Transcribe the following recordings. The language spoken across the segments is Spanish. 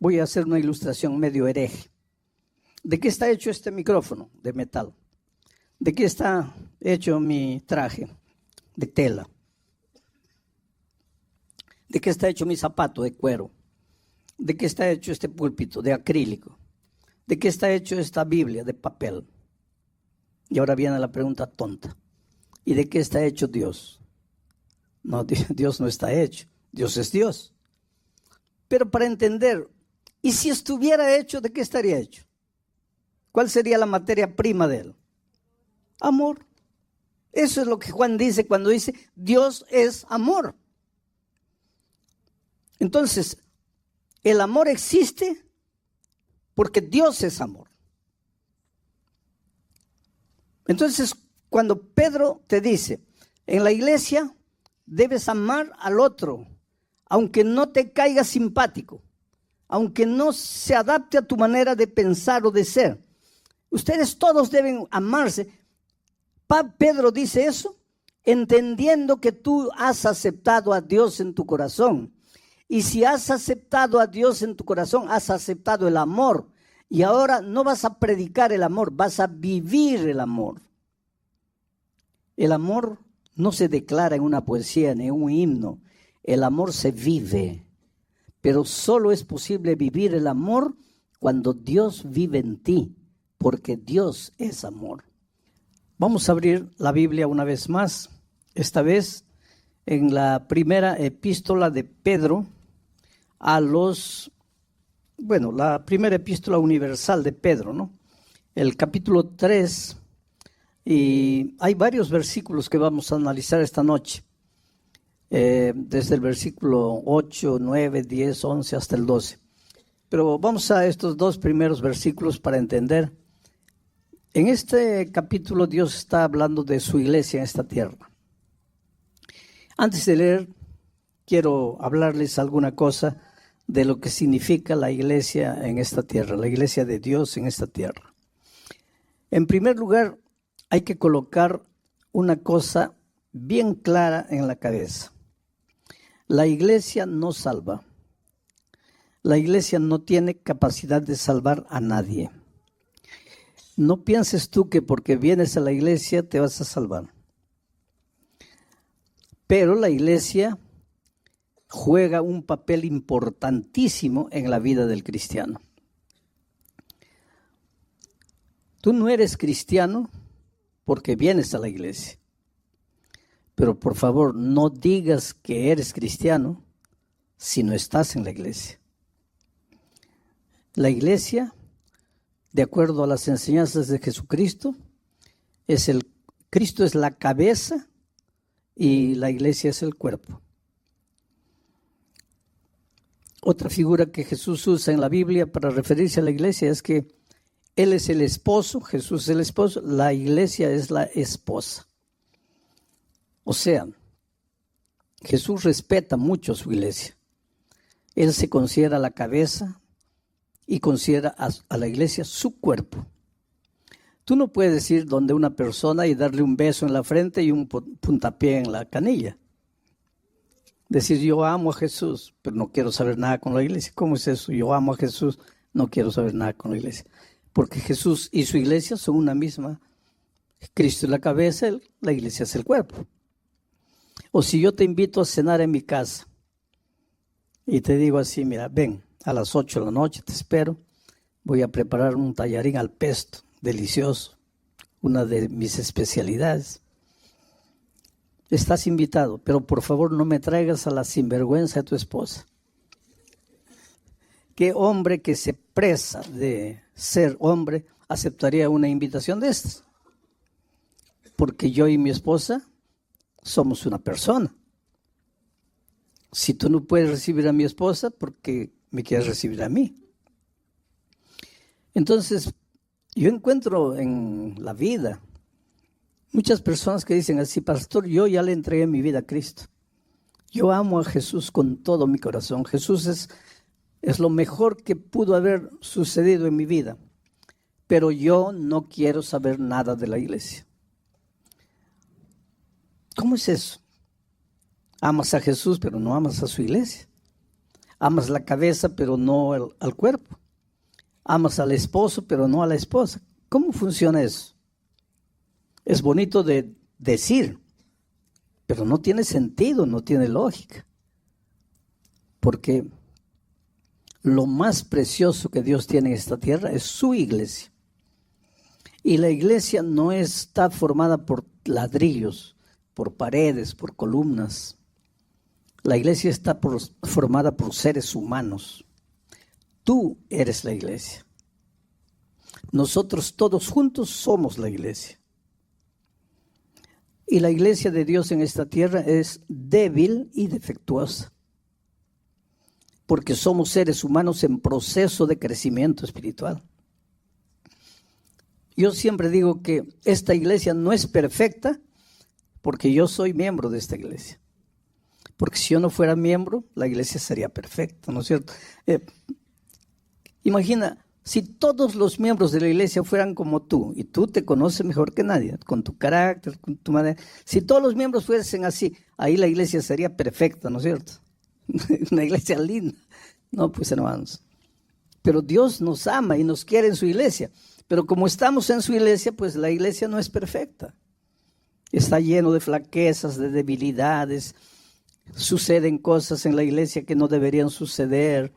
voy a hacer una ilustración medio hereje. ¿De qué está hecho este micrófono? De metal. ¿De qué está hecho mi traje? De tela. ¿De qué está hecho mi zapato? De cuero. ¿De qué está hecho este púlpito? De acrílico. ¿De qué está hecho esta Biblia? De papel. Y ahora viene la pregunta tonta. ¿Y de qué está hecho Dios? No, Dios no está hecho. Dios es Dios. Pero para entender, ¿y si estuviera hecho, de qué estaría hecho? ¿Cuál sería la materia prima de él? Amor. Eso es lo que Juan dice cuando dice, Dios es amor. Entonces, el amor existe porque Dios es amor. Entonces, cuando Pedro te dice, en la iglesia debes amar al otro, aunque no te caiga simpático, aunque no se adapte a tu manera de pensar o de ser. Ustedes todos deben amarse. Pedro dice eso entendiendo que tú has aceptado a Dios en tu corazón. Y si has aceptado a Dios en tu corazón, has aceptado el amor. Y ahora no vas a predicar el amor, vas a vivir el amor. El amor no se declara en una poesía ni en un himno. El amor se vive. Pero solo es posible vivir el amor cuando Dios vive en ti, porque Dios es amor. Vamos a abrir la Biblia una vez más, esta vez en la primera epístola de Pedro la primera epístola universal de Pedro, ¿no? El capítulo 3, y hay varios versículos que vamos a analizar esta noche, desde el versículo 8, 9, 10, 11 hasta el 12. Pero vamos a estos dos primeros versículos para entender. En este capítulo Dios está hablando de su iglesia en esta tierra. Antes de leer, quiero hablarles alguna cosa de lo que significa la iglesia en esta tierra, la iglesia de Dios en esta tierra. En primer lugar, hay que colocar una cosa bien clara en la cabeza. La iglesia no salva. La iglesia no tiene capacidad de salvar a nadie. No pienses tú que porque vienes a la iglesia te vas a salvar. Pero la iglesia juega un papel importantísimo en la vida del cristiano. Tú no eres cristiano porque vienes a la iglesia. Pero por favor, no digas que eres cristiano si no estás en la iglesia. La iglesia, de acuerdo a las enseñanzas de Jesucristo, Cristo es la cabeza y la iglesia es el cuerpo. Otra figura que Jesús usa en la Biblia para referirse a la iglesia es que Él es el esposo, Jesús es el esposo, la iglesia es la esposa. O sea, Jesús respeta mucho a su iglesia. Él se considera la cabeza y considera a la iglesia su cuerpo. Tú no puedes ir donde una persona y darle un beso en la frente y un puntapié en la canilla. Decir, yo amo a Jesús, pero no quiero saber nada con la iglesia. ¿Cómo es eso? Yo amo a Jesús, no quiero saber nada con la iglesia. Porque Jesús y su iglesia son una misma. Cristo es la cabeza, la iglesia es el cuerpo. O si yo te invito a cenar en mi casa y te digo así, mira, ven, a las 8 de la noche te espero, voy a preparar un tallarín al pesto, delicioso, una de mis especialidades. Estás invitado, pero por favor no me traigas a la sinvergüenza de tu esposa. ¿Qué hombre que se presa de ser hombre aceptaría una invitación de estas? Porque yo y mi esposa somos una persona. Si tú no puedes recibir a mi esposa, ¿por qué me quieres recibir a mí? Entonces, yo encuentro en la vida muchas personas que dicen así, pastor, yo ya le entregué mi vida a Cristo. Yo amo a Jesús con todo mi corazón. Jesús es lo mejor que pudo haber sucedido en mi vida. Pero yo no quiero saber nada de la iglesia. ¿Cómo es eso? Amas a Jesús, pero no amas a su iglesia. Amas la cabeza, pero no al cuerpo. Amas al esposo, pero no a la esposa. ¿Cómo funciona eso? Es bonito de decir, pero no tiene sentido, no tiene lógica. Porque lo más precioso que Dios tiene en esta tierra es su iglesia. Y la iglesia no está formada por ladrillos, por paredes, por columnas. La iglesia está formada por seres humanos. Tú eres la iglesia. Nosotros todos juntos somos la iglesia. Y la iglesia de Dios en esta tierra es débil y defectuosa. Porque somos seres humanos en proceso de crecimiento espiritual. Yo siempre digo que esta iglesia no es perfecta porque yo soy miembro de esta iglesia. Porque si yo no fuera miembro, la iglesia sería perfecta, ¿no es cierto? Imagina, si todos los miembros de la iglesia fueran como tú, y tú te conoces mejor que nadie, con tu carácter, con tu manera. Si todos los miembros fuesen así, ahí la iglesia sería perfecta, ¿no es cierto? Una iglesia linda. No, pues hermanos. Pero Dios nos ama y nos quiere en su iglesia. Pero como estamos en su iglesia, pues la iglesia no es perfecta. Está lleno de flaquezas, de debilidades. Suceden cosas en la iglesia que no deberían suceder.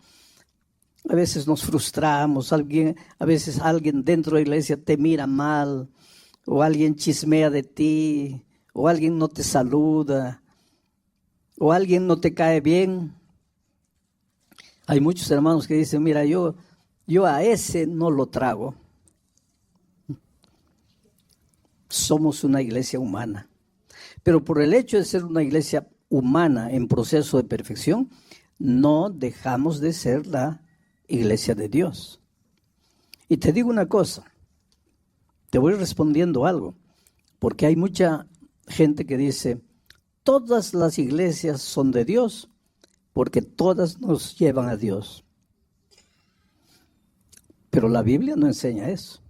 A veces nos frustramos. A veces alguien dentro de la iglesia te mira mal. O alguien chismea de ti. O alguien no te saluda. O alguien no te cae bien. Hay muchos hermanos que dicen, mira, yo a ese no lo trago. Somos una iglesia humana. Pero por el hecho de ser una iglesia humana en proceso de perfección, no dejamos de ser la iglesia de Dios. Y te digo una cosa, te voy respondiendo algo, porque hay mucha gente que dice, todas las iglesias son de Dios, porque todas nos llevan a Dios. Pero la Biblia no enseña eso.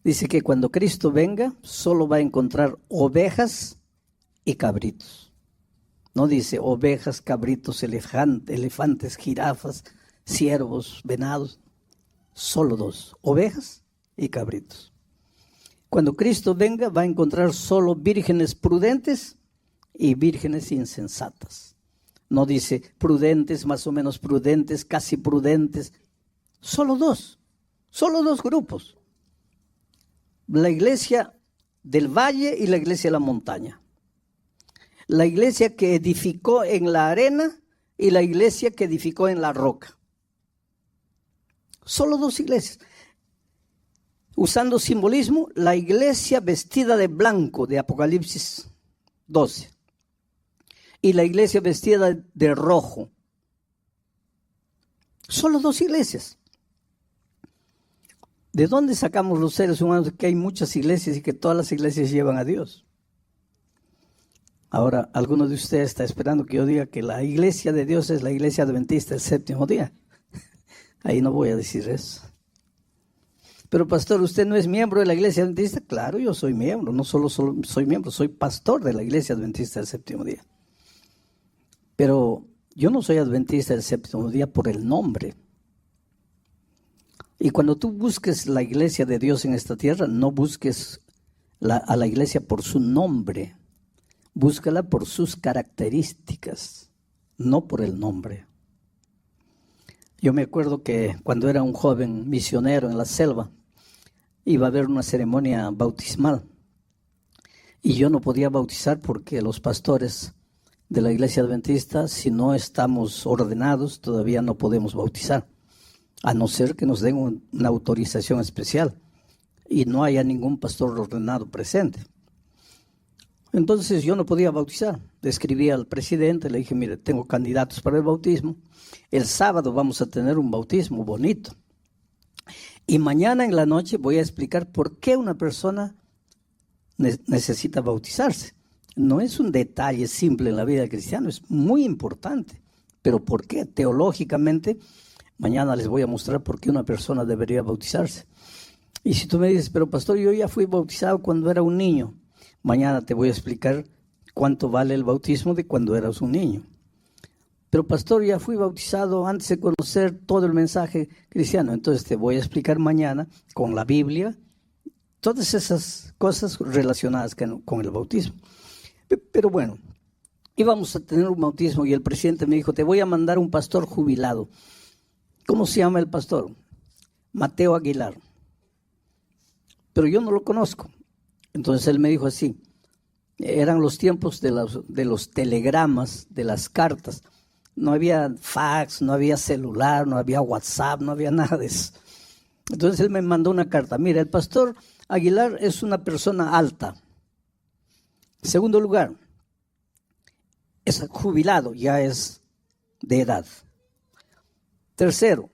Dice que cuando Cristo venga, solo va a encontrar ovejas y cabritos. No dice ovejas, cabritos, elefantes, jirafas, ciervos, venados. Solo dos, ovejas y cabritos. Cuando Cristo venga, va a encontrar solo vírgenes prudentes y vírgenes insensatas. No dice prudentes, más o menos prudentes, casi prudentes. Solo dos grupos. La iglesia del valle y la iglesia de la montaña. La iglesia que edificó en la arena y la iglesia que edificó en la roca. Solo dos iglesias. Usando simbolismo, la iglesia vestida de blanco de Apocalipsis 12 y la iglesia vestida de rojo. Solo dos iglesias. ¿De dónde sacamos los seres humanos que hay muchas iglesias y que todas las iglesias llevan a Dios? Ahora, alguno de ustedes está esperando que yo diga que la iglesia de Dios es la iglesia adventista del séptimo día. Ahí no voy a decir eso. Pero pastor, ¿usted no es miembro de la iglesia adventista? Claro, yo soy miembro, no solo soy miembro, soy pastor de la iglesia adventista del séptimo día. Pero yo no soy adventista del séptimo día por el nombre. Y cuando tú busques la iglesia de Dios en esta tierra, no busques a la iglesia por su nombre. Búscala por sus características, no por el nombre. Yo me acuerdo que cuando era un joven misionero en la selva, iba a haber una ceremonia bautismal. Y yo no podía bautizar porque los pastores de la iglesia adventista, si no estamos ordenados, todavía no podemos bautizar. A no ser que nos den una autorización especial y no haya ningún pastor ordenado presente. Entonces yo no podía bautizar. Le escribí al presidente, le dije, mire, tengo candidatos para el bautismo. El sábado vamos a tener un bautismo bonito. Y mañana en la noche voy a explicar por qué una persona necesita bautizarse. No es un detalle simple en la vida del cristiano, es muy importante. Pero ¿por qué? Teológicamente, mañana les voy a mostrar por qué una persona debería bautizarse. Y si tú me dices, pero pastor, yo ya fui bautizado cuando era un niño. Mañana te voy a explicar cuánto vale el bautismo de cuando eras un niño. Pero pastor, ya fui bautizado antes de conocer todo el mensaje cristiano. Entonces te voy a explicar mañana con la Biblia todas esas cosas relacionadas con el bautismo. Pero bueno, íbamos a tener un bautismo y el presidente me dijo, te voy a mandar un pastor jubilado. ¿Cómo se llama el pastor? Mateo Aguilar. Pero yo no lo conozco. Entonces él me dijo así, eran los tiempos de los telegramas, de las cartas. No había fax, no había celular, no había WhatsApp, no había nada de eso. Entonces él me mandó una carta. Mira, el pastor Aguilar es una persona alta. Segundo lugar, es jubilado, ya es de edad. Tercero,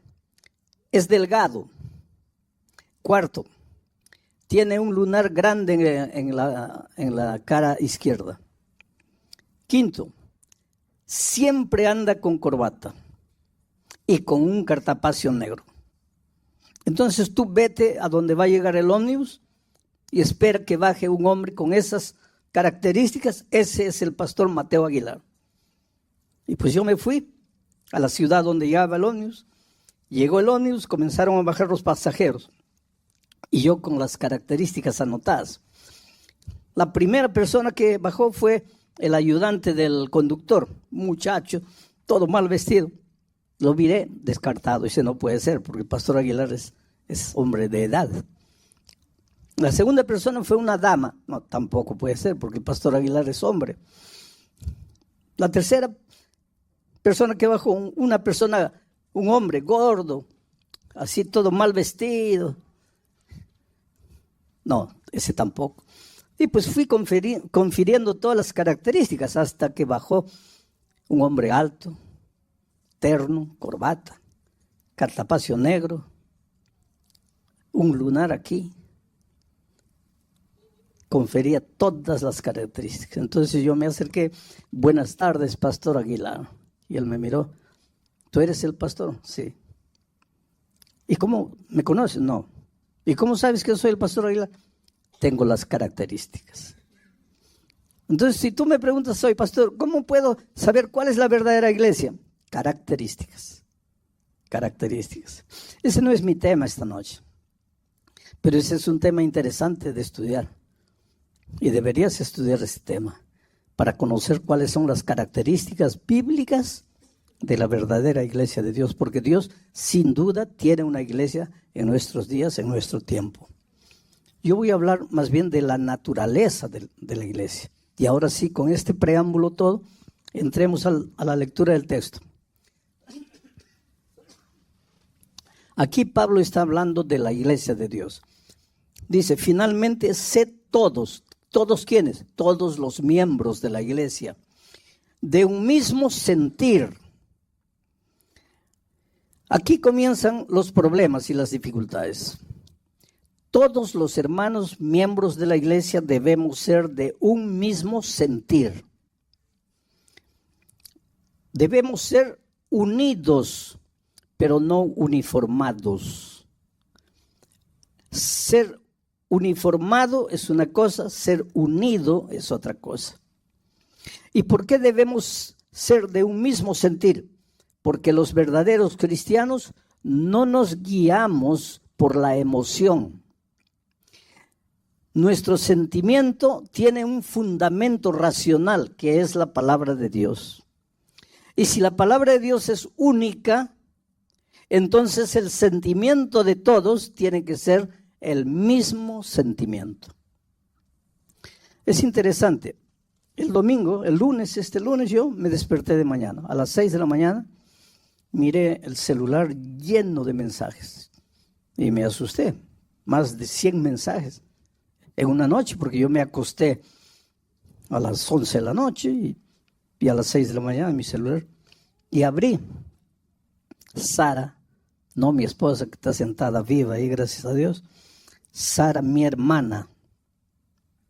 es delgado. Cuarto, tiene un lunar grande en la cara izquierda. Quinto, siempre anda con corbata y con un cartapacio negro. Entonces tú vete a donde va a llegar el ómnibus y espera que baje un hombre con esas características. Ese es el pastor Mateo Aguilar. Y pues yo me fui a la ciudad donde llegaba el ómnibus. Llegó el ómnibus, comenzaron a bajar los pasajeros. Y yo con las características anotadas. La primera persona que bajó fue el ayudante del conductor, un muchacho, todo mal vestido. Lo miré descartado, dice, no puede ser, porque el pastor Aguilar es hombre de edad. La segunda persona fue una dama, no, tampoco puede ser, porque el pastor Aguilar es hombre. La tercera persona que bajó, un hombre gordo, así todo mal vestido. No, ese tampoco. Y pues fui confiriendo todas las características hasta que bajó un hombre alto, terno, corbata, cartapacio negro, un lunar aquí. Confería todas las características. Entonces yo me acerqué, buenas tardes, pastor Aguilar. Y él me miró, ¿tú eres el pastor? Sí. ¿Y cómo me conoces? No. ¿Y cómo sabes que soy el pastor Aguilar? Tengo las características. Entonces, si tú me preguntas, soy pastor, ¿cómo puedo saber cuál es la verdadera iglesia? Características. Características. Ese no es mi tema esta noche, pero ese es un tema interesante de estudiar. Y deberías estudiar ese tema para conocer cuáles son las características bíblicas de la verdadera iglesia de Dios, porque Dios sin duda tiene una iglesia en nuestros días, en nuestro tiempo. Yo voy a hablar más bien de la naturaleza de la iglesia. Y ahora sí, con este preámbulo todo, entremos a la lectura del texto. Aquí Pablo está hablando de la iglesia de Dios. Dice, finalmente, sed todos ¿quiénes? Todos los miembros de la iglesia, de un mismo sentir. Aquí comienzan los problemas y las dificultades. Todos los hermanos miembros de la iglesia debemos ser de un mismo sentir. Debemos ser unidos, pero no uniformados. Ser uniformado es una cosa, ser unido es otra cosa. ¿Y por qué debemos ser de un mismo sentir? Porque los verdaderos cristianos no nos guiamos por la emoción. Nuestro sentimiento tiene un fundamento racional, que es la palabra de Dios. Y si la palabra de Dios es única, entonces el sentimiento de todos tiene que ser el mismo sentimiento. Es interesante. El lunes yo me desperté de mañana. A las 6 de la mañana miré el celular lleno de mensajes y me asusté. Más de 100 mensajes en una noche, porque yo me acosté a las 11 de la noche y a las 6 de la mañana mi celular y abrí. Sara, no mi esposa que está sentada viva ahí, gracias a Dios. Sara, mi hermana,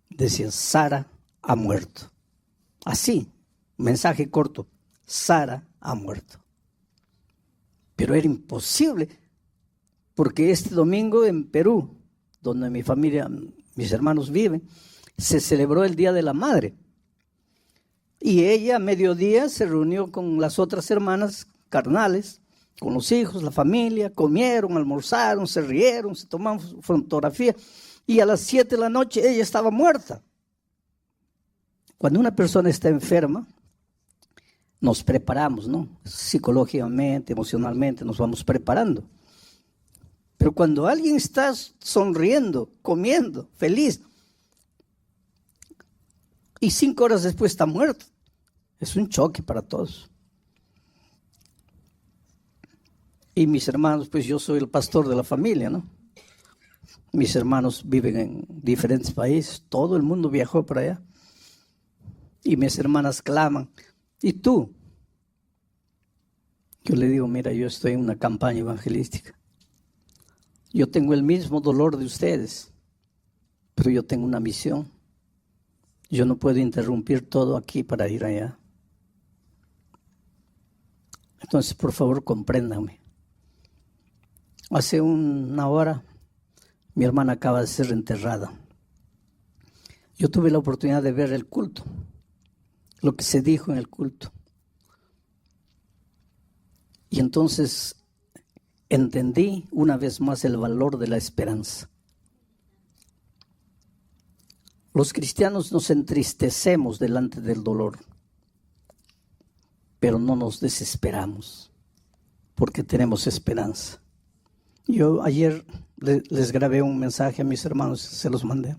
decía, Sara ha muerto. Así, mensaje corto, Sara ha muerto. Pero era imposible, porque este domingo en Perú, donde mi familia, mis hermanos viven, se celebró el Día de la Madre. Y ella a mediodía se reunió con las otras hermanas carnales, con los hijos, la familia, comieron, almorzaron, se rieron, se tomaron fotografía. Y a las 7 de la noche ella estaba muerta. Cuando una persona está enferma, nos preparamos, ¿no? Psicológicamente, emocionalmente, nos vamos preparando. Pero cuando alguien está sonriendo, comiendo, feliz, y 5 horas después está muerto, es un choque para todos. Y mis hermanos, pues yo soy el pastor de la familia, ¿no? Mis hermanos viven en diferentes países, todo el mundo viajó para allá. Y mis hermanas claman, ¿y tú? Yo le digo, mira, yo estoy en una campaña evangelística. Yo tengo el mismo dolor de ustedes, pero yo tengo una misión. Yo no puedo interrumpir todo aquí para ir allá. Entonces, por favor, compréndanme. Hace una hora, mi hermana acaba de ser enterrada. Yo tuve la oportunidad de ver el culto, lo que se dijo en el culto. Y entonces entendí una vez más el valor de la esperanza. Los cristianos nos entristecemos delante del dolor, pero no nos desesperamos, porque tenemos esperanza. Yo ayer les grabé un mensaje a mis hermanos, se los mandé.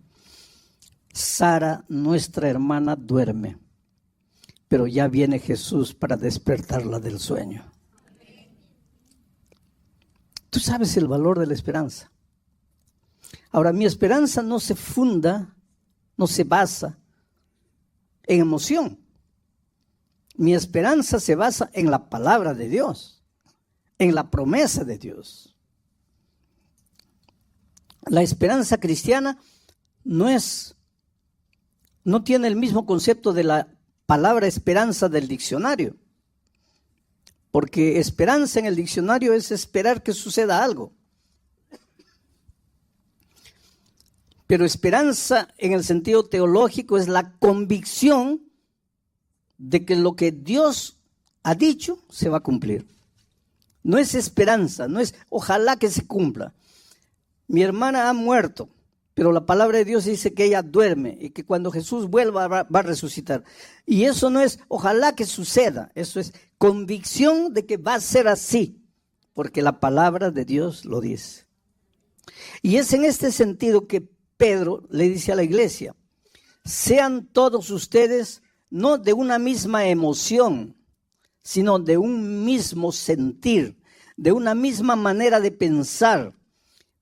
Sara, nuestra hermana, duerme, pero ya viene Jesús para despertarla del sueño. Tú sabes el valor de la esperanza. Ahora, mi esperanza no se funda, no se basa en emoción. Mi esperanza se basa en la palabra de Dios, en la promesa de Dios. La esperanza cristiana no tiene el mismo concepto de la palabra esperanza del diccionario. Porque esperanza en el diccionario es esperar que suceda algo. Pero esperanza en el sentido teológico es la convicción de que lo que Dios ha dicho se va a cumplir. No es esperanza, no es ojalá que se cumpla. Mi hermana ha muerto, pero la palabra de Dios dice que ella duerme y que cuando Jesús vuelva va a resucitar. Y eso no es ojalá que suceda, eso es convicción de que va a ser así, porque la palabra de Dios lo dice. Y es en este sentido que Pedro le dice a la iglesia, sean todos ustedes no de una misma emoción, sino de un mismo sentir, de una misma manera de pensar,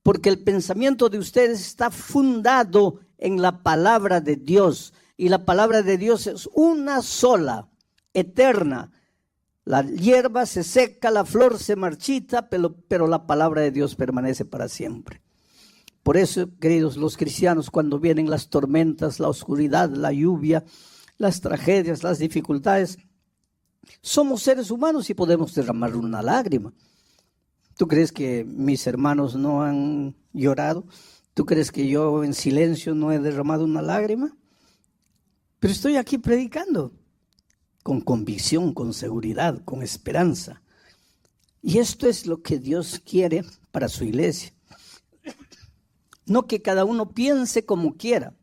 porque el pensamiento de ustedes está fundado en la palabra de Dios, y la palabra de Dios es una sola, eterna. La hierba se seca, la flor se marchita, pero la palabra de Dios permanece para siempre. Por eso, queridos, los cristianos, cuando vienen las tormentas, la oscuridad, la lluvia, las tragedias, las dificultades, somos seres humanos y podemos derramar una lágrima. ¿Tú crees que mis hermanos no han llorado? ¿Tú crees que yo en silencio no he derramado una lágrima? Pero estoy aquí predicando con convicción, con seguridad, con esperanza. Y esto es lo que Dios quiere para su iglesia. No que cada uno piense como quiera.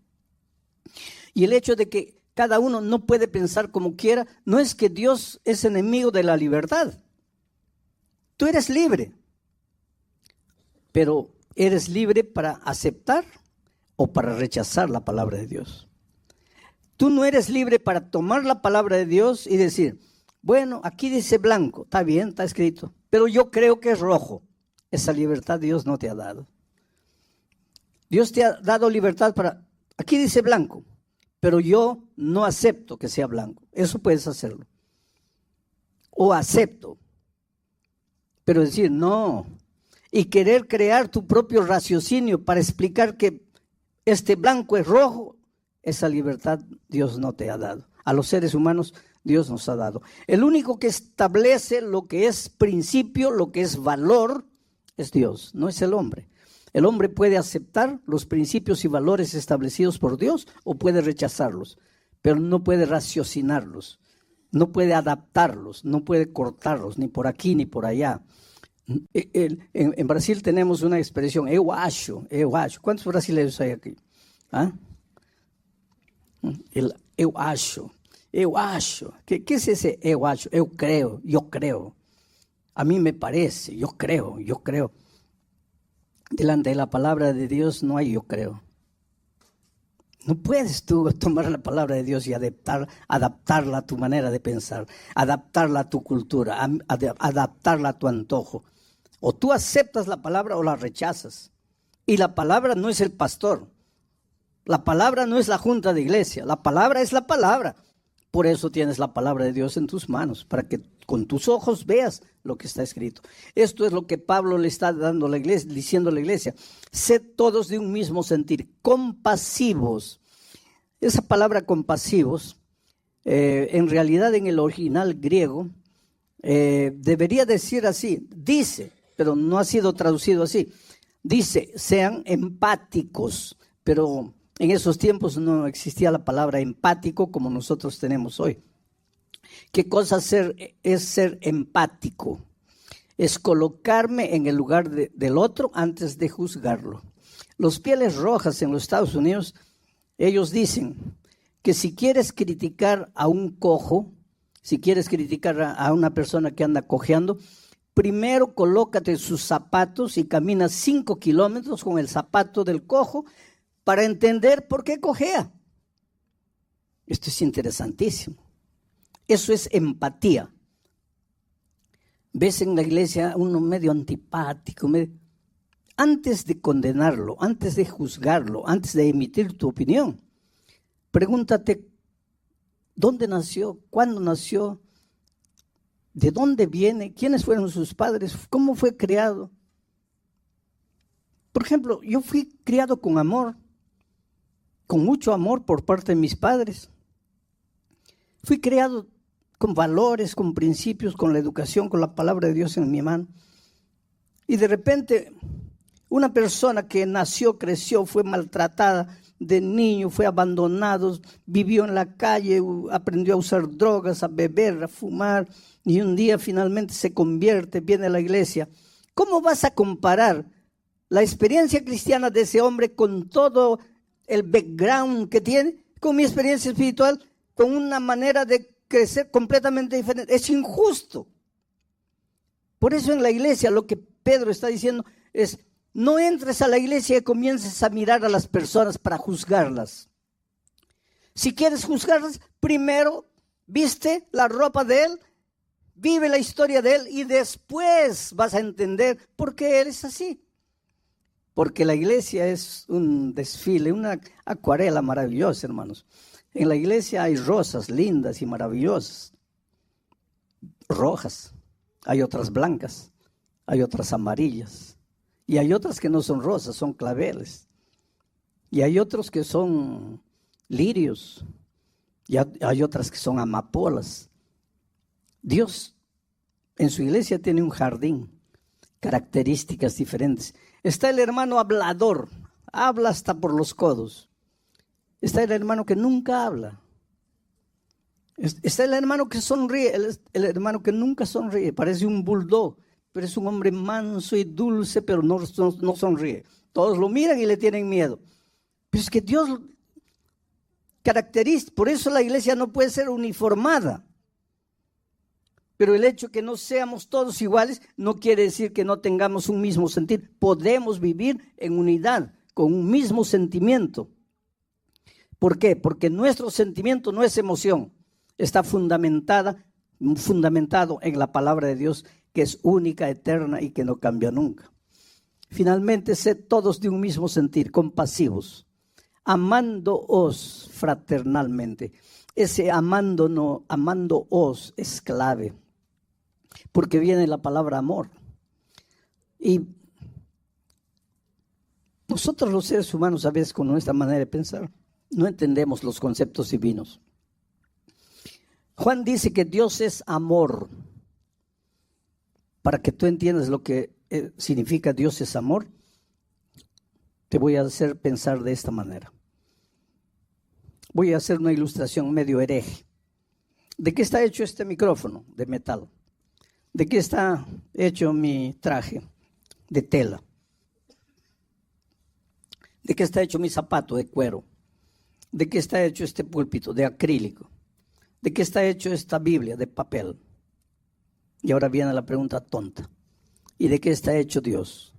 Y el hecho de que cada uno no puede pensar como quiera, no es que Dios es enemigo de la libertad. Tú eres libre, pero eres libre para aceptar o para rechazar la palabra de Dios. Tú no eres libre para tomar la palabra de Dios y decir, bueno, aquí dice blanco, está bien, está escrito, pero yo creo que es rojo. Esa libertad Dios no te ha dado. Dios te ha dado libertad para, aquí dice blanco, pero yo no acepto que sea blanco. Eso puedes hacerlo. O acepto. Pero decir, no. Y querer crear tu propio raciocinio para explicar que este blanco es rojo, esa libertad Dios no te ha dado. A los seres humanos Dios nos ha dado. El único que establece lo que es principio, lo que es valor, es Dios, no es el hombre. El hombre puede aceptar los principios y valores establecidos por Dios o puede rechazarlos, pero no puede raciocinarlos, no puede adaptarlos, no puede cortarlos, ni por aquí ni por allá. En Brasil tenemos una expresión, eu acho. ¿Cuántos brasileños hay aquí? ¿Ah? El eu acho. ¿Qué es ese eu acho? Eu creo, yo creo. A mí me parece, yo creo. Delante de la palabra de Dios no hay yo creo. No puedes tú tomar la palabra de Dios y adaptarla a tu manera de pensar, adaptarla a tu cultura, adaptarla a tu antojo. O tú aceptas la palabra o la rechazas. Y la palabra no es el pastor. La palabra no es la junta de iglesia. La palabra es la palabra. Por eso tienes la palabra de Dios en tus manos, para que con tus ojos veas lo que está escrito. Esto es lo que Pablo le está dando a la iglesia, diciendo a la iglesia. Sed todos de un mismo sentir, compasivos. Esa palabra compasivos, en realidad en el original griego, debería decir así, dice, pero no ha sido traducido así. Dice, sean empáticos, pero en esos tiempos no existía la palabra empático como nosotros tenemos hoy. ¿Qué cosa es ser empático? Es colocarme en el lugar del otro antes de juzgarlo. Los Pieles Rojas en los Estados Unidos, ellos dicen que si quieres criticar a un cojo, si quieres criticar a una persona que anda cojeando, primero colócate sus zapatos y camina 5 kilómetros con el zapato del cojo para entender por qué cojea. Esto es interesantísimo. Eso es empatía. Ves en la iglesia uno medio antipático, antes de condenarlo, antes de juzgarlo, antes de emitir tu opinión, pregúntate dónde nació, cuándo nació, de dónde viene, quiénes fueron sus padres, cómo fue criado. Por ejemplo, yo fui criado con amor, con mucho amor por parte de mis padres. Fui criado con valores, con principios, con la educación, con la palabra de Dios en mi mano. Y de repente, una persona que nació, creció, fue maltratada de niño, fue abandonado, vivió en la calle, aprendió a usar drogas, a beber, a fumar, y un día finalmente se convierte, viene a la iglesia. ¿Cómo vas a comparar la experiencia cristiana de ese hombre con todo el background que tiene, con mi experiencia espiritual, con una manera de crecer completamente diferente? Es injusto. Por eso en la iglesia lo que Pedro está diciendo es: no entres a la iglesia y comiences a mirar a las personas para juzgarlas. Si quieres juzgarlas, primero viste la ropa de él, vive la historia de él y después vas a entender por qué él es así. Porque la iglesia es un desfile, una acuarela maravillosa, hermanos. En la iglesia hay rosas lindas y maravillosas, rojas, hay otras blancas, hay otras amarillas, y hay otras que no son rosas, son claveles, y hay otros que son lirios, y hay otras que son amapolas. Dios en su iglesia tiene un jardín, características diferentes. Está el hermano hablador, habla hasta por los codos. Está el hermano que nunca habla. Está el hermano que sonríe, el hermano que nunca sonríe, parece un bulldog, pero es un hombre manso y dulce, pero no sonríe. Todos lo miran y le tienen miedo. Pero es que Dios caracteriza, por eso la iglesia no puede ser uniformada. Pero el hecho de que no seamos todos iguales no quiere decir que no tengamos un mismo sentir. Podemos vivir en unidad, con un mismo sentimiento. ¿Por qué? Porque nuestro sentimiento no es emoción. Está fundamentado en la palabra de Dios, que es única, eterna y que no cambia nunca. Finalmente, sed todos de un mismo sentir, compasivos, amándoos fraternalmente. Ese amándoos es clave, porque viene la palabra amor. Y nosotros los seres humanos a veces con nuestra manera de pensar no entendemos los conceptos divinos. Juan dice que Dios es amor. Para que tú entiendas lo que significa Dios es amor, te voy a hacer pensar de esta manera. Voy a hacer una ilustración medio hereje. ¿De qué está hecho este micrófono? De metal. ¿De qué está hecho mi traje? De tela. ¿De qué está hecho mi zapato? De cuero. ¿De qué está hecho este púlpito? De acrílico. ¿De qué está hecho esta Biblia? De papel. Y ahora viene la pregunta tonta. ¿Y de qué está hecho Dios?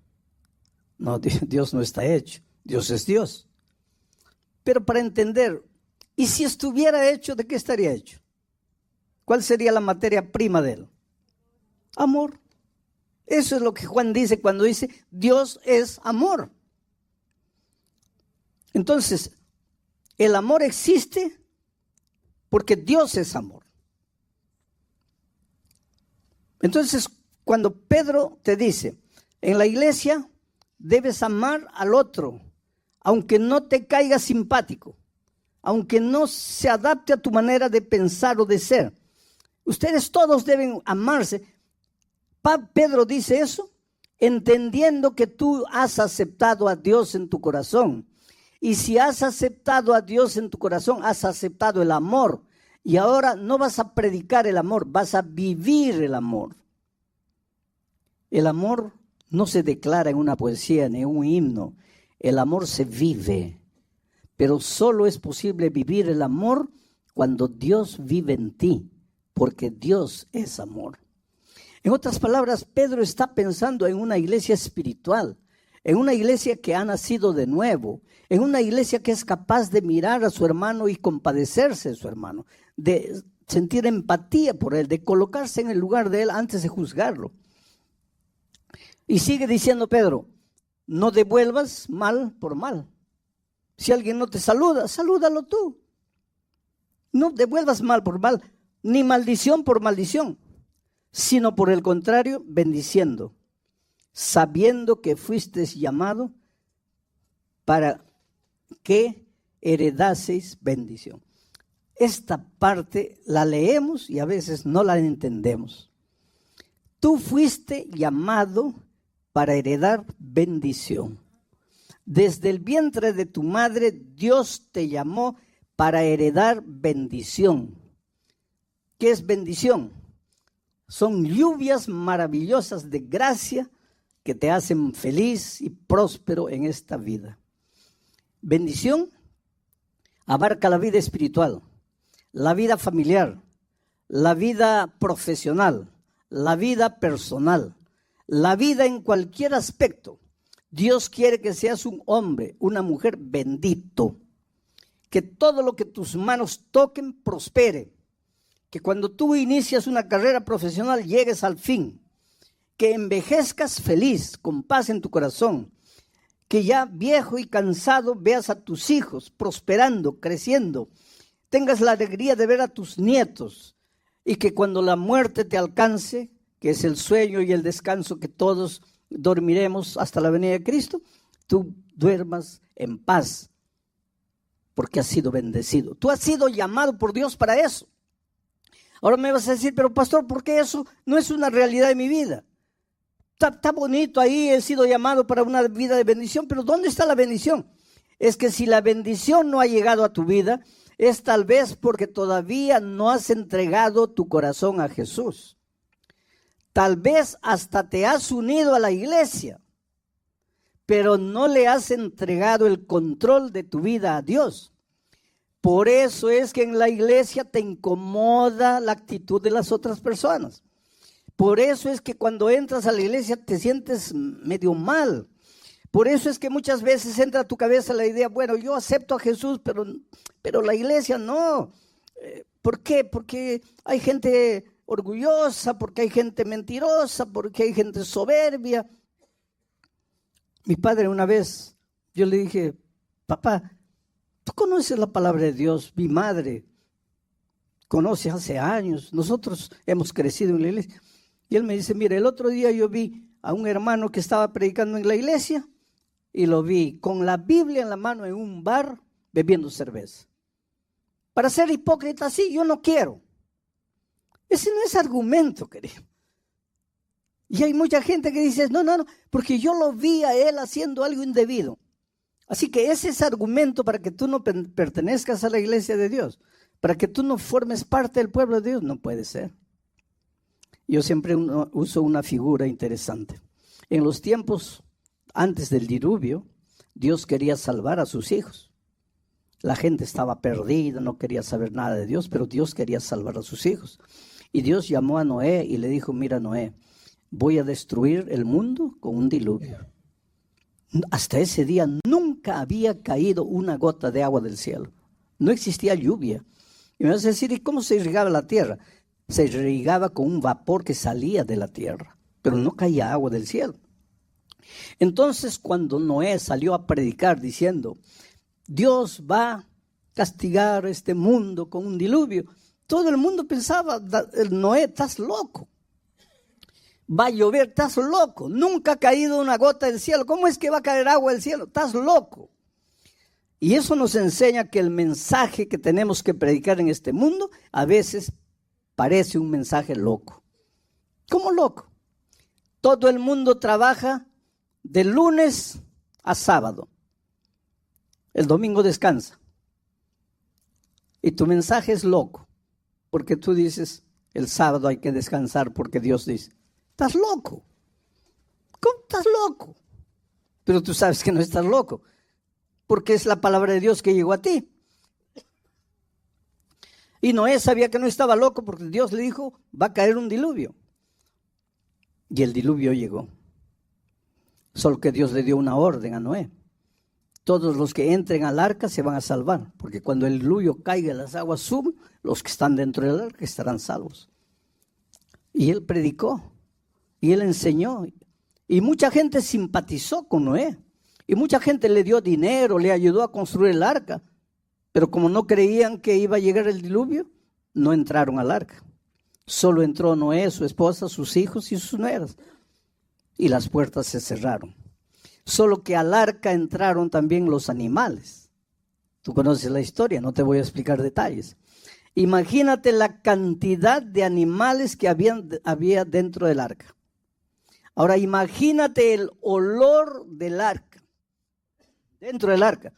No, Dios no está hecho. Dios es Dios. Pero para entender, ¿y si estuviera hecho, de qué estaría hecho? ¿Cuál sería la materia prima de él? Amor. Eso es lo que Juan dice cuando dice Dios es amor. Entonces, el amor existe porque Dios es amor. Entonces, cuando Pedro te dice, en la iglesia debes amar al otro, aunque no te caiga simpático, aunque no se adapte a tu manera de pensar o de ser. Ustedes todos deben amarse. Pedro dice eso entendiendo que tú has aceptado a Dios en tu corazón. Y si has aceptado a Dios en tu corazón, has aceptado el amor. Y ahora no vas a predicar el amor, vas a vivir el amor. El amor no se declara en una poesía ni en un himno. El amor se vive. Pero solo es posible vivir el amor cuando Dios vive en ti, porque Dios es amor. En otras palabras, Pedro está pensando en una iglesia espiritual, en una iglesia que ha nacido de nuevo, en una iglesia que es capaz de mirar a su hermano y compadecerse de su hermano, de sentir empatía por él, de colocarse en el lugar de él antes de juzgarlo. Y sigue diciendo Pedro, no devuelvas mal por mal. Si alguien no te saluda, salúdalo tú. No devuelvas mal por mal, ni maldición por maldición, sino por el contrario, bendiciendo, sabiendo que fuisteis llamado para que heredaseis bendición. Esta parte la leemos y a veces no la entendemos. Tú fuiste llamado para heredar bendición. Desde el vientre de tu madre, Dios te llamó para heredar bendición. ¿Qué es bendición? Son lluvias maravillosas de gracia que te hacen feliz y próspero en esta vida. Bendición abarca la vida espiritual, la vida familiar, la vida profesional, la vida personal, la vida en cualquier aspecto. Dios quiere que seas un hombre, una mujer bendito, que todo lo que tus manos toquen prospere, que cuando tú inicias una carrera profesional llegues al fin, que envejezcas feliz, con paz en tu corazón, que ya viejo y cansado veas a tus hijos prosperando, creciendo, tengas la alegría de ver a tus nietos y que cuando la muerte te alcance, que es el sueño y el descanso que todos dormiremos hasta la venida de Cristo, tú duermas en paz porque has sido bendecido. Tú has sido llamado por Dios para eso. Ahora me vas a decir, pero pastor, ¿por qué eso no es una realidad de mi vida? Está bonito ahí, he sido llamado para una vida de bendición, pero ¿dónde está la bendición? Es que si la bendición no ha llegado a tu vida, es tal vez porque todavía no has entregado tu corazón a Jesús. Tal vez hasta te has unido a la iglesia, pero no le has entregado el control de tu vida a Dios. Por eso es que en la iglesia te incomoda la actitud de las otras personas. Por eso es que cuando entras a la iglesia te sientes medio mal. Por eso es que muchas veces entra a tu cabeza la idea, bueno, yo acepto a Jesús, pero la iglesia no. ¿Por qué? Porque hay gente orgullosa, porque hay gente mentirosa, porque hay gente soberbia. Mi padre una vez, yo le dije, papá, ¿tú conoces la palabra de Dios? Mi madre conoce hace años, nosotros hemos crecido en la iglesia. Y él me dice, mira, el otro día yo vi a un hermano que estaba predicando en la iglesia y lo vi con la Biblia en la mano en un bar bebiendo cerveza. Para ser hipócrita, sí, yo no quiero. Ese no es argumento, querido. Y hay mucha gente que dice, no, porque yo lo vi a él haciendo algo indebido. Así que ese es argumento para que tú no pertenezcas a la iglesia de Dios, para que tú no formes parte del pueblo de Dios. No puede ser. Yo siempre uso una figura interesante. En los tiempos antes del diluvio, Dios quería salvar a sus hijos. La gente estaba perdida, no quería saber nada de Dios, pero Dios quería salvar a sus hijos. Y Dios llamó a Noé y le dijo, mira Noé, voy a destruir el mundo con un diluvio. Hasta ese día nunca había caído una gota de agua del cielo. No existía lluvia. Y me vas a decir, ¿y cómo se irrigaba la tierra? Se irrigaba con un vapor que salía de la tierra, pero no caía agua del cielo. Entonces, cuando Noé salió a predicar diciendo, Dios va a castigar este mundo con un diluvio, todo el mundo pensaba, Noé, estás loco. Va a llover, estás loco. Nunca ha caído una gota del cielo. ¿Cómo es que va a caer agua del cielo? Estás loco. Y eso nos enseña que el mensaje que tenemos que predicar en este mundo a veces parece un mensaje loco. ¿Cómo loco? Todo el mundo trabaja de lunes a sábado. El domingo descansa. Y tu mensaje es loco, porque tú dices, el sábado hay que descansar porque Dios dice. Estás loco. ¿Cómo estás loco? Pero tú sabes que no estás loco, porque es la palabra de Dios que llegó a ti. Y Noé sabía que no estaba loco porque Dios le dijo, va a caer un diluvio. Y el diluvio llegó. Solo que Dios le dio una orden a Noé. Todos los que entren al arca se van a salvar, porque cuando el diluvio caiga, las aguas suben, los que están dentro del arca estarán salvos. Y él predicó. Y él enseñó, y mucha gente simpatizó con Noé, y mucha gente le dio dinero, le ayudó a construir el arca, pero como no creían que iba a llegar el diluvio, no entraron al arca. Solo entró Noé, su esposa, sus hijos y sus nueras, y las puertas se cerraron. Solo que al arca entraron también los animales. Tú conoces la historia, no te voy a explicar detalles. Imagínate la cantidad de animales que había dentro del arca. Ahora imagínate el olor del arca, dentro del arca,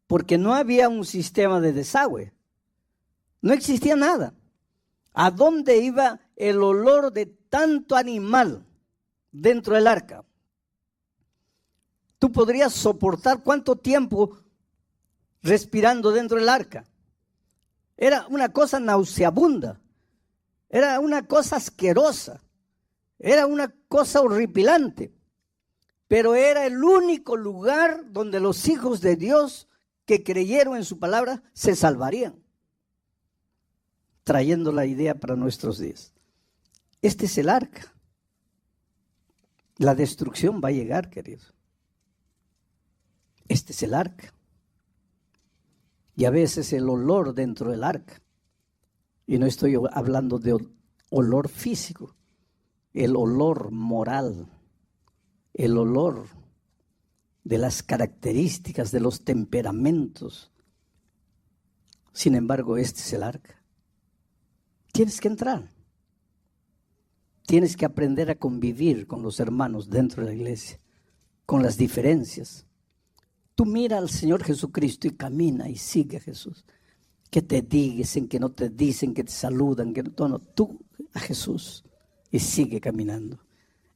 porque no había un sistema de desagüe, no existía nada. ¿A dónde iba el olor de tanto animal dentro del arca? ¿Tú podrías soportar cuánto tiempo respirando dentro del arca? Era una cosa nauseabunda, era una cosa asquerosa. Era una cosa horripilante, pero era el único lugar donde los hijos de Dios que creyeron en su palabra se salvarían. Trayendo la idea para nuestros días. Este es el arca. La destrucción va a llegar, queridos. Este es el arca. Y a veces el olor dentro del arca. Y no estoy hablando de olor físico. El olor moral, el olor de las características, de los temperamentos. Sin embargo, este es el arca. Tienes que entrar. Tienes que aprender a convivir con los hermanos dentro de la iglesia, con las diferencias. Tú mira al Señor Jesucristo y camina y sigue a Jesús. Que te dicen, que no te dicen, que te saludan, que no, tú a Jesús. Y sigue caminando.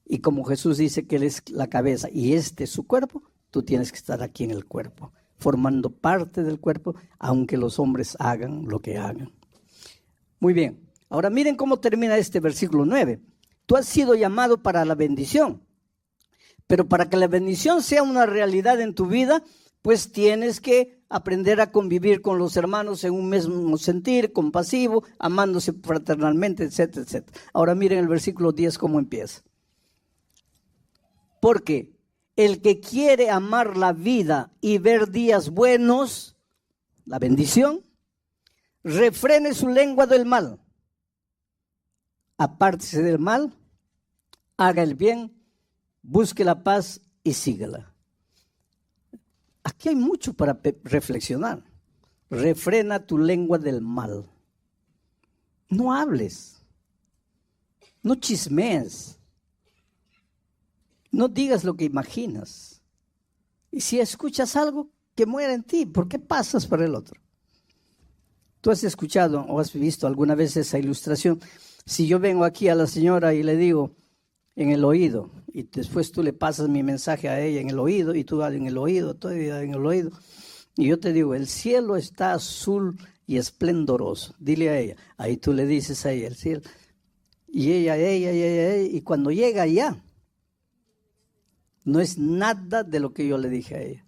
Y como Jesús dice que Él es la cabeza y este es su cuerpo, tú tienes que estar aquí en el cuerpo, formando parte del cuerpo, aunque los hombres hagan lo que hagan. Muy bien. Ahora miren cómo termina este versículo 9. Tú has sido llamado para la bendición, pero para que la bendición sea una realidad en tu vida, pues tienes que aprender a convivir con los hermanos en un mismo sentir, compasivo, amándose fraternalmente, etcétera, etcétera. Ahora miren el versículo 10 cómo empieza. Porque el que quiere amar la vida y ver días buenos, la bendición, refrene su lengua del mal, apártese del mal, haga el bien, busque la paz y sígala. Aquí hay mucho para reflexionar. Refrena tu lengua del mal. No hables. No chismees. No digas lo que imaginas. Y si escuchas algo, que muera en ti. ¿Por qué pasas por el otro? Tú has escuchado o has visto alguna vez esa ilustración. Si yo vengo aquí a la señora y le digo en el oído, y después tú le pasas mi mensaje a ella en el oído, y tú en el oído, todavía en el oído, y yo te digo, el cielo está azul y esplendoroso. Dile a ella. Ahí tú le dices a ella, el cielo. Y ella, y cuando llega allá, no es nada de lo que yo le dije a ella,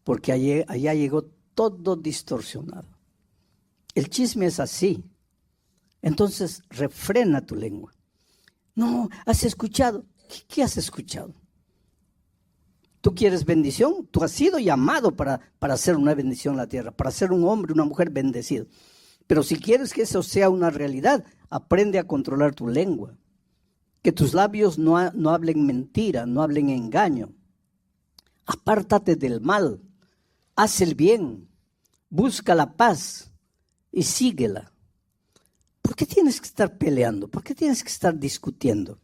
porque allá llegó todo distorsionado. El chisme es así. Entonces, refrena tu lengua. No, ¿has escuchado? ¿Qué has escuchado? ¿Tú quieres bendición? Tú has sido llamado para hacer una bendición en la tierra, para ser un hombre, una mujer bendecido. Pero si quieres que eso sea una realidad, aprende a controlar tu lengua. Que tus labios no hablen mentira, no hablen engaño. Apártate del mal, haz el bien, busca la paz y síguela. ¿Por qué tienes que estar peleando? ¿Por qué tienes que estar discutiendo?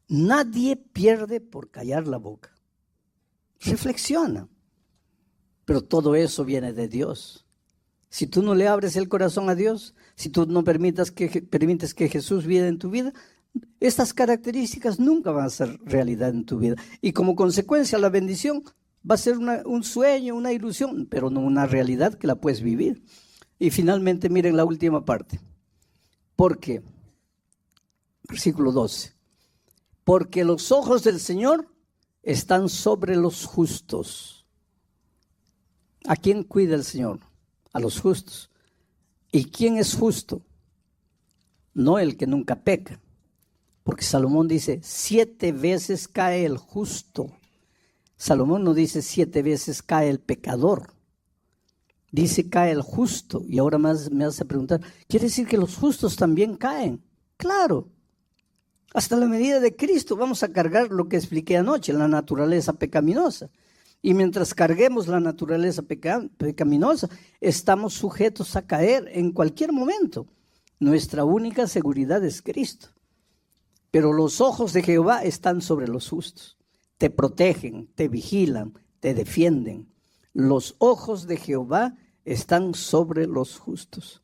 Nadie pierde por callar la boca. Reflexiona. Pero todo eso viene de Dios. Si tú no le abres el corazón a Dios, si tú no permites que Jesús viva en tu vida, estas características nunca van a ser realidad en tu vida. Y como consecuencia, la bendición va a ser un sueño, una ilusión, pero no una realidad que la puedes vivir. Y finalmente, miren la última parte. Porque, versículo 12, porque los ojos del Señor están sobre los justos. ¿A quién cuida el Señor? A los justos. ¿Y quién es justo? No el que nunca peca. Porque Salomón dice, 7 veces cae el justo. Salomón no dice 7 veces cae el pecador. Dice cae el justo. Y ahora más me hace preguntar, ¿quiere decir que los justos también caen? Claro. Hasta la medida de Cristo vamos a cargar lo que expliqué anoche, la naturaleza pecaminosa. Y mientras carguemos la naturaleza pecaminosa, estamos sujetos a caer en cualquier momento. Nuestra única seguridad es Cristo. Pero los ojos de Jehová están sobre los justos. Te protegen, te vigilan, te defienden. Los ojos de Jehová están sobre los justos.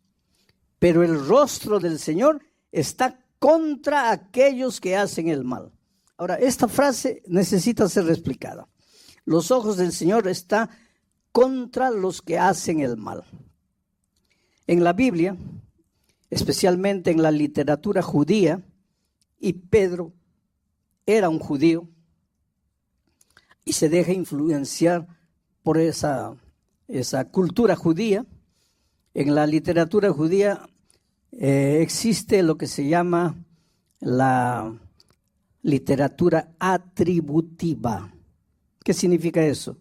Pero el rostro del Señor está contra aquellos que hacen el mal. Ahora, esta frase necesita ser explicada. Los ojos del Señor están contra los que hacen el mal. En la Biblia, especialmente en la literatura judía, y Pedro era un judío y se deja influenciar por esa cultura judía. En la literatura judía existe lo que se llama la literatura atributiva. ¿Qué significa eso?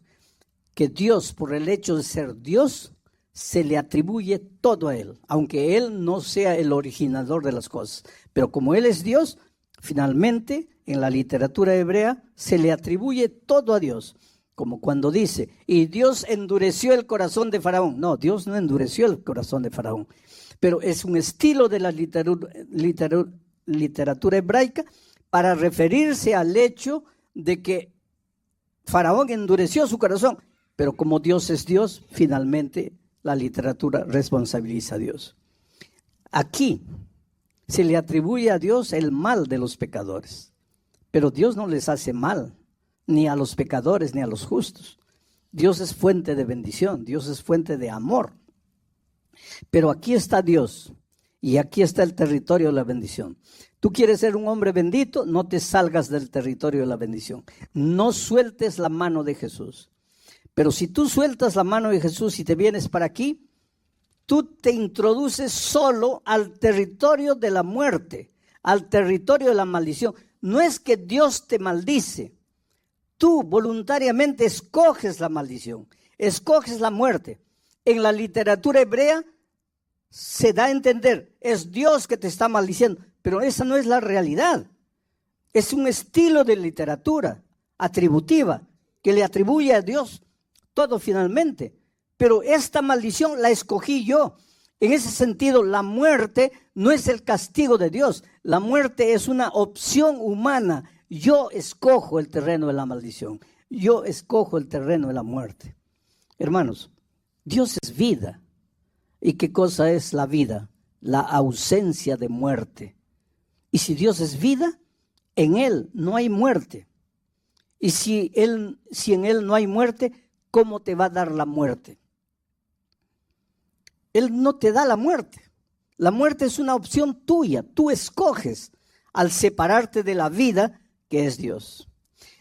Que Dios, por el hecho de ser Dios, se le atribuye todo a Él, aunque Él no sea el originador de las cosas. Pero como Él es Dios, finalmente en la literatura hebrea se le atribuye todo a Dios. Como cuando dice, y Dios endureció el corazón de Faraón. No, Dios no endureció el corazón de Faraón. Pero es un estilo de la literatura hebraica para referirse al hecho de que Faraón endureció su corazón. Pero como Dios es Dios, finalmente la literatura responsabiliza a Dios. Aquí se le atribuye a Dios el mal de los pecadores. Pero Dios no les hace mal, ni a los pecadores, ni a los justos. Dios es fuente de bendición, Dios es fuente de amor. Pero aquí está Dios y aquí está el territorio de la bendición. Tú quieres ser un hombre bendito, no te salgas del territorio de la bendición. No sueltes la mano de Jesús. Pero si tú sueltas la mano de Jesús y te vienes para aquí, tú te introduces solo al territorio de la muerte, al territorio de la maldición. No es que Dios te maldice. Tú voluntariamente escoges la maldición, escoges la muerte. En la literatura hebrea se da a entender, es Dios que te está maldiciendo, pero esa no es la realidad. Es un estilo de literatura atributiva que le atribuye a Dios todo finalmente. Pero esta maldición la escogí yo. En ese sentido, la muerte no es el castigo de Dios. La muerte es una opción humana. Yo escojo el terreno de la maldición. Yo escojo el terreno de la muerte. Hermanos, Dios es vida. ¿Y qué cosa es la vida? La ausencia de muerte. Y si Dios es vida, en Él no hay muerte. Y si en Él no hay muerte, ¿cómo te va a dar la muerte? Él no te da la muerte. La muerte es una opción tuya. Tú escoges al separarte de la vida que es Dios.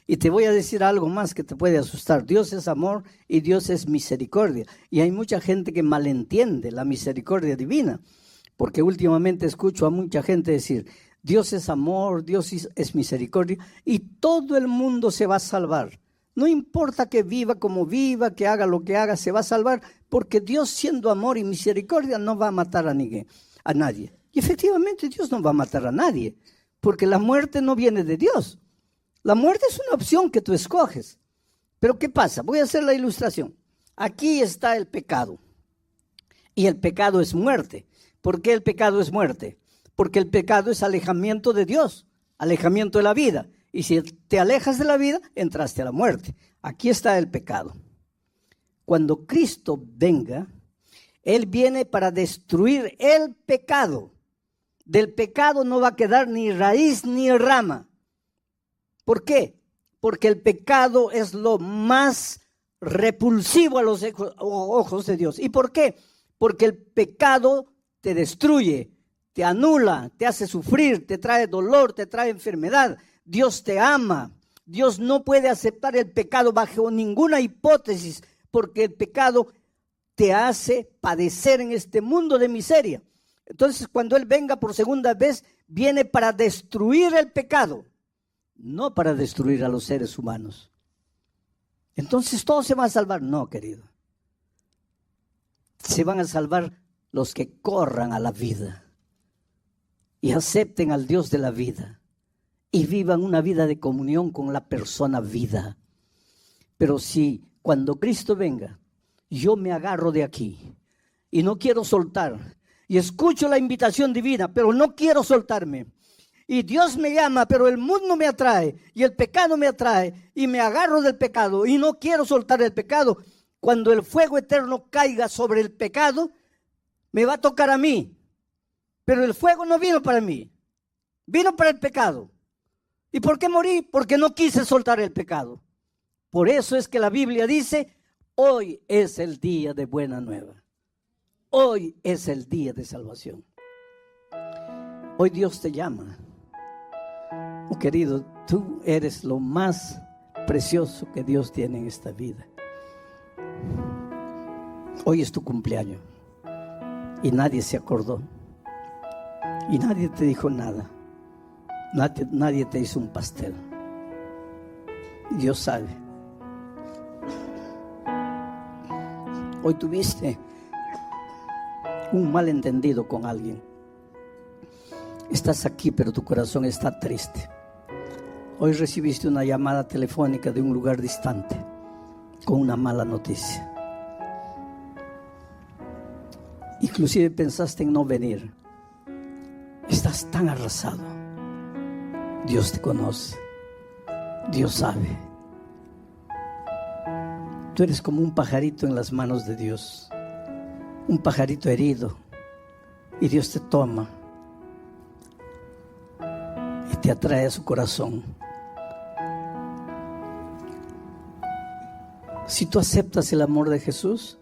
Y te voy a decir algo más que te puede asustar. Dios es amor y Dios es misericordia. Y hay mucha gente que malentiende la misericordia divina. Porque últimamente escucho a mucha gente decir, Dios es amor, Dios es misericordia, y todo el mundo se va a salvar. No importa que viva como viva, que haga lo que haga, se va a salvar, porque Dios, siendo amor y misericordia, no va a matar a nadie. Y efectivamente Dios no va a matar a nadie, porque la muerte no viene de Dios. La muerte es una opción que tú escoges. Pero ¿qué pasa? Voy a hacer la ilustración. Aquí está el pecado, y el pecado es muerte. ¿Por qué el pecado es muerte? Porque el pecado es alejamiento de Dios, alejamiento de la vida. Y si te alejas de la vida, entraste a la muerte. Aquí está el pecado. Cuando Cristo venga, Él viene para destruir el pecado. Del pecado no va a quedar ni raíz ni rama. ¿Por qué? Porque el pecado es lo más repulsivo a los ojos de Dios. ¿Y por qué? Porque el pecado te destruye, te anula, te hace sufrir, te trae dolor, te trae enfermedad. Dios te ama. Dios no puede aceptar el pecado bajo ninguna hipótesis, porque el pecado te hace padecer en este mundo de miseria. Entonces, cuando Él venga por segunda vez, viene para destruir el pecado, no para destruir a los seres humanos. Entonces, ¿todos se van a salvar? No, querido. Se van a salvar los que corran a la vida y acepten al Dios de la vida y vivan una vida de comunión con la persona vida. Pero si cuando Cristo venga, yo me agarro de aquí y no quiero soltar, y escucho la invitación divina, pero no quiero soltarme, y Dios me llama, pero el mundo me atrae, y el pecado me atrae, y me agarro del pecado, y no quiero soltar el pecado, cuando el fuego eterno caiga sobre el pecado, me va a tocar a mí. Pero el fuego no vino para mí, vino para el pecado. ¿Y por qué morí? Porque no quise soltar el pecado. Por eso es que la Biblia dice, hoy es el día de buena nueva. Hoy es el día de salvación. Hoy Dios te llama. Oh, querido, tú eres lo más precioso que Dios tiene en esta vida. Hoy es tu cumpleaños y nadie se acordó y nadie te dijo nada. Nadie te hizo un pastel. Dios sabe. Hoy tuviste un malentendido con alguien. Estás aquí, pero tu corazón está triste. Hoy recibiste una llamada telefónica de un lugar distante con una mala noticia. Inclusive pensaste en no venir. Estás tan arrasado. Dios te conoce. Dios sabe. Tú eres como un pajarito en las manos de Dios. Un pajarito herido. Y Dios te toma y te atrae a su corazón. Si tú aceptas el amor de Jesús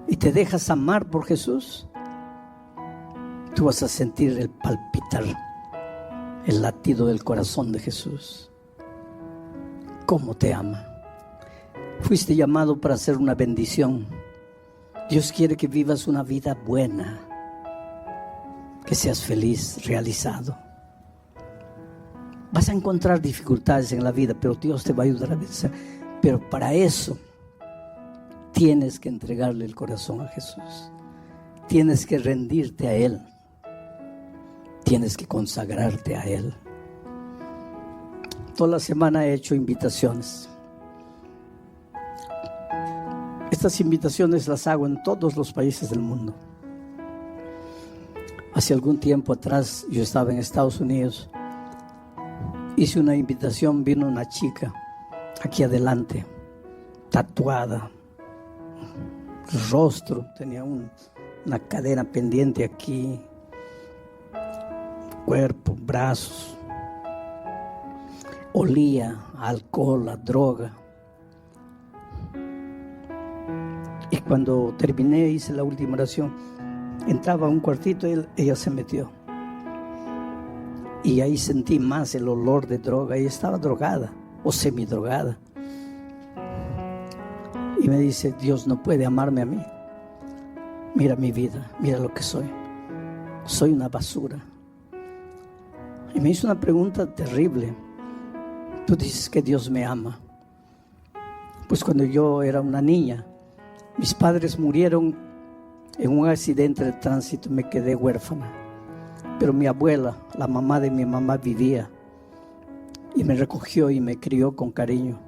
y te dejas amar por Jesús, tú vas a sentir el palpitar, el latido del corazón de Jesús. ¿Cómo te ama? Fuiste llamado para ser una bendición. Dios quiere que vivas una vida buena, que seas feliz, realizado. Vas a encontrar dificultades en la vida, pero Dios te va a ayudar a vencer. Pero para eso tienes que entregarle el corazón a Jesús. Tienes que rendirte a Él. Tienes que consagrarte a Él. Toda la semana he hecho invitaciones. Estas invitaciones las hago en todos los países del mundo. Hace algún tiempo atrás yo estaba en Estados Unidos. Hice una invitación, vino una chica aquí adelante, tatuada, rostro, tenía una cadena pendiente aquí, cuerpo, brazos. Olía a alcohol, a droga. Y cuando terminé, hice la última oración, entraba a un cuartito y ella se metió. Y ahí sentí más el olor de droga. Ella estaba drogada o semidrogada. Y me dice, Dios no puede amarme a mí. Mira mi vida, mira lo que soy. Soy una basura. Y me hizo una pregunta terrible. Tú dices que Dios me ama. Pues cuando yo era una niña, mis padres murieron en un accidente de tránsito y me quedé huérfana. Pero mi abuela, la mamá de mi mamá, vivía y me recogió y me crió con cariño.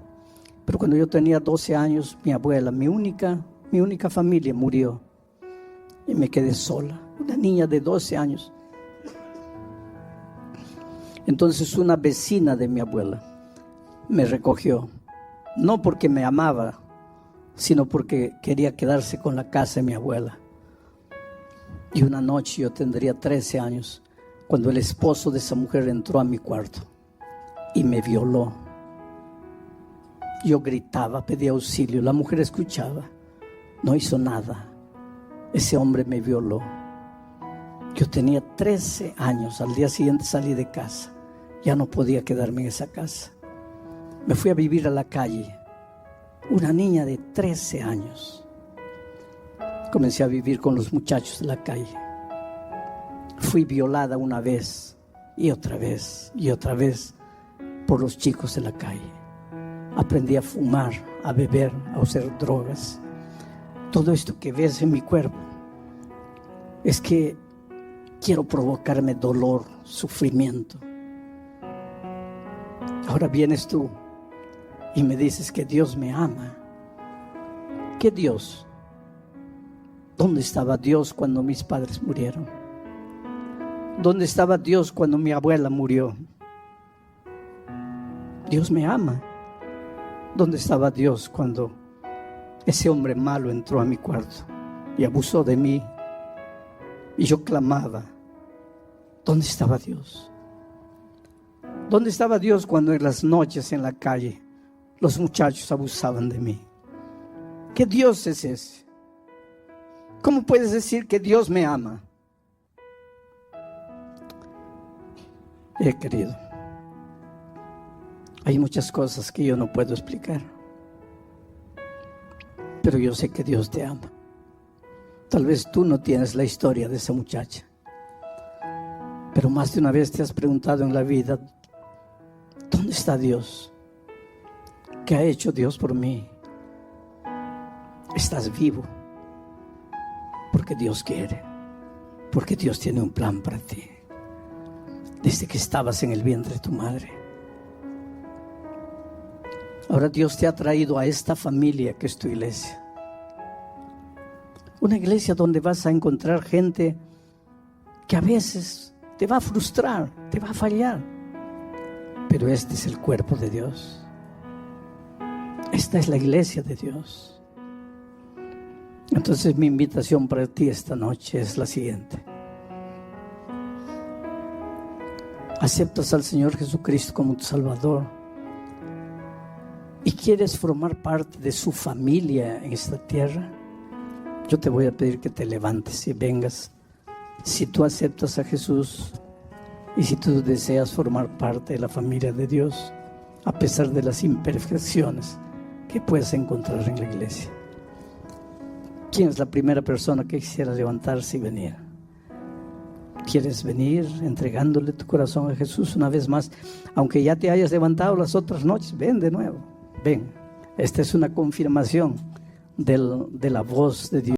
Pero cuando yo tenía 12 años, mi abuela, mi única familia, murió y me quedé sola, una niña de 12 años. Entonces una vecina de mi abuela me recogió, no porque me amaba, sino porque quería quedarse con la casa de mi abuela. Y una noche, yo tendría 13 años, cuando el esposo de esa mujer entró a mi cuarto y me violó. Yo gritaba, pedía auxilio, la mujer escuchaba, no hizo nada. Ese hombre me violó. Yo tenía 13 años, al día siguiente salí de casa, ya no podía quedarme en esa casa. Me fui a vivir a la calle, una niña de 13 años. Comencé a vivir con los muchachos de la calle. Fui violada una vez y otra vez y otra vez por los chicos de la calle. Aprendí a fumar, a beber, a usar drogas. Todo esto que ves en mi cuerpo es que quiero provocarme dolor, sufrimiento. Ahora vienes tú y me dices que Dios me ama. ¿Qué Dios? ¿Dónde estaba Dios cuando mis padres murieron? ¿Dónde estaba Dios cuando mi abuela murió? Dios me ama. ¿Dónde estaba Dios cuando ese hombre malo entró a mi cuarto y abusó de mí? Y yo clamaba, ¿dónde estaba Dios? ¿Dónde estaba Dios cuando en las noches en la calle los muchachos abusaban de mí? ¿Qué Dios es ese? ¿Cómo puedes decir que Dios me ama? Querido, hay muchas cosas que yo no puedo explicar, pero yo sé que Dios te ama. Tal vez tú no tienes la historia de esa muchacha, pero más de una vez te has preguntado en la vida, ¿dónde está Dios? ¿Qué ha hecho Dios por mí? Estás vivo porque Dios quiere, porque Dios tiene un plan para ti, desde que estabas en el vientre de tu madre. Ahora Dios te ha traído a esta familia que es tu iglesia. Una iglesia donde vas a encontrar gente que a veces te va a frustrar, te va a fallar. Pero este es el cuerpo de Dios. Esta es la iglesia de Dios. Entonces mi invitación para ti esta noche es la siguiente. ¿Aceptas al Señor Jesucristo como tu Salvador? ¿Y quieres formar parte de su familia en esta tierra? Yo te voy a pedir que te levantes y vengas. Si tú aceptas a Jesús y si tú deseas formar parte de la familia de Dios, a pesar de las imperfecciones que puedes encontrar en la iglesia. ¿Quién es la primera persona que quisiera levantarse y venir? ¿Quieres venir entregándole tu corazón a Jesús una vez más? Aunque ya te hayas levantado las otras noches, ven de nuevo. Ven, esta es una confirmación de la voz de Dios.